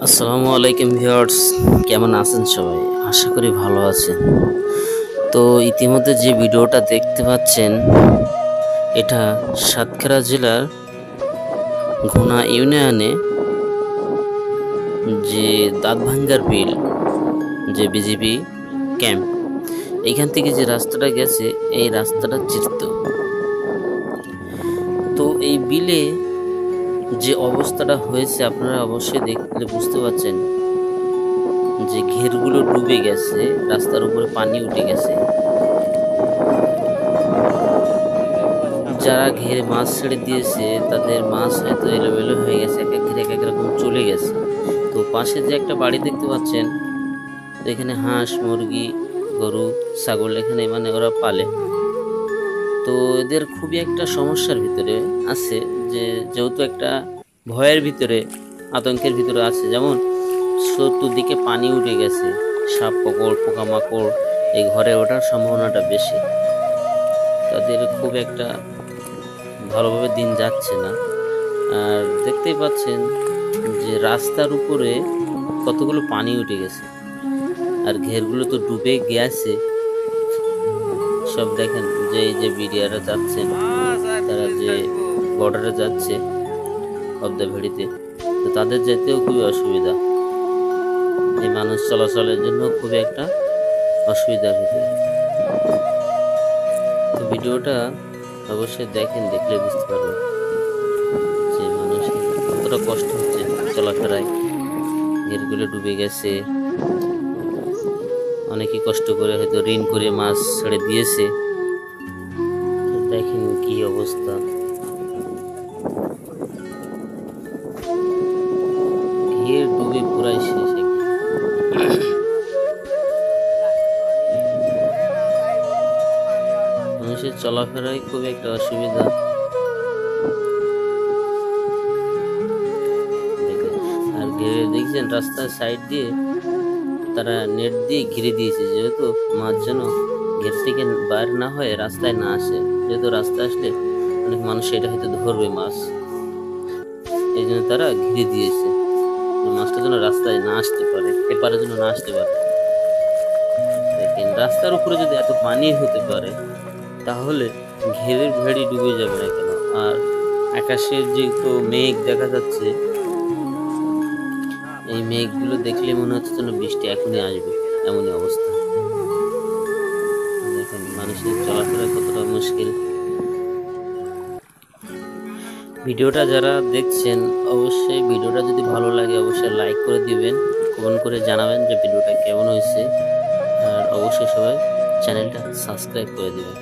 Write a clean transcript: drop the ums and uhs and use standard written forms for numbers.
আসসালামু আলাইকুম ভিউয়ার্স, কেমন আছেন সবাই? আশা করি ভালো আছেন। তো ইতিমধ্যে যে ভিডিওটা দেখতে পাচ্ছেন, এটা সাতক্ষীরা জেলার ঘোনা ইউনিয়নে যে দাঁতভাঙ্গার বিল, যে বিজিবি ক্যাম্প, এইখান থেকে যে রাস্তাটা গেছে এই রাস্তাটা চিরত। তো এই বিলে যে অবস্থাটা হয়েছে আপনারা অবশ্যই দেখলে বুঝতে পারছেন যে ঘেরগুলো ডুবে গেছে, রাস্তার উপরে পানি উঠে গেছে। যারা ঘেরে মাছ ছেড়ে দিয়েছে তাদের মাছ হয়তো এলোমেলো হয়ে গেছে, এক এক ঘিরে এক এক রকম চলে গেছে। তো পাশে যে একটা বাড়ি দেখতে পাচ্ছেন, তো এখানে হাঁস, মুরগি, গরু, ছাগল এখানে মানে ওরা পালে। তো এদের খুবই একটা সমস্যার ভিতরে আছে, যে যেহেতু একটা ভয়ের ভিতরে, আতঙ্কের ভিতরে আছে। যেমন চতুর্দিকে পানি উঠে গেছে, সাপ পোকড় পোকামাকড় এই ঘরে ওঠার সম্ভাবনাটা বেশি। তাদের খুব একটা ভালোভাবে দিন যাচ্ছে না। আর দেখতেই পাচ্ছেন যে রাস্তার উপরে কতগুলো পানি উঠে গেছে, আর ঘেরগুলো তো ডুবে গেছে সব। দেখেন যে এই যে বিডিআররা যাচ্ছেন, তারা যে বর্ডারে যাচ্ছে অবদা ভেড়িতে, তো তাদের যেতেও খুবই অসুবিধা। এই মানুষ চলাচলের জন্য খুবই একটা অসুবিধার ভিতরে। তো ভিডিওটা অবশ্যই দেখেন, দেখলে বুঝতে পারবেন যে মানুষের কতটা কষ্ট হচ্ছে চলাফেরায়। ঘেরগুলো ডুবে গেছে, অনেকেই কষ্ট করে হয়তো ঋণ করে মাছ ছেড়ে দিয়েছে। দেখেন কি অবস্থা, ঘের ডুবে পুরাই শেষ। মানুষের চলাফেরায় খুব একটা অসুবিধা। আর ঘিরে দেখছেন রাস্তার সাইড দিয়ে তারা নেট দিয়ে ঘিরে দিয়েছে, যেহেতু মাছ যেন ঘের থেকে বাইরে না হয়ে রাস্তায় না আসে। যেহেতু রাস্তায় আসলে অনেক মানুষ এটা হয়তো ধরবে মাছ, এই জন্য তারা ঘিরে দিয়েছে, মাছটা যেন রাস্তায় না আসতে পারে, এপারে যেন না আসতে পারে। দেখেন রাস্তার উপরে যদি এত পানি হতে পারে, তাহলে ঘেরের ভেড়ি ডুবে যাবে না কেন? আর আকাশের যে তো মেঘ দেখা যাচ্ছে, এই মেঘগুলো দেখলে মনে হচ্ছে যেন বৃষ্টি এখনই আসবে, এমনই অবস্থা। দেখেন মানুষের চলাফেরা কতটা মুশকিল। ভিডিওটা যারা দেখছেন, অবশ্যই ভিডিওটা যদি ভালো লাগে অবশ্যই লাইক করে দিবেন, কমেন্ট করে জানাবেন যে ভিডিওটা কেমন হয়েছে। আর অবশ্যই সবাই চ্যানেলটা সাবস্ক্রাইব করে দিবেন।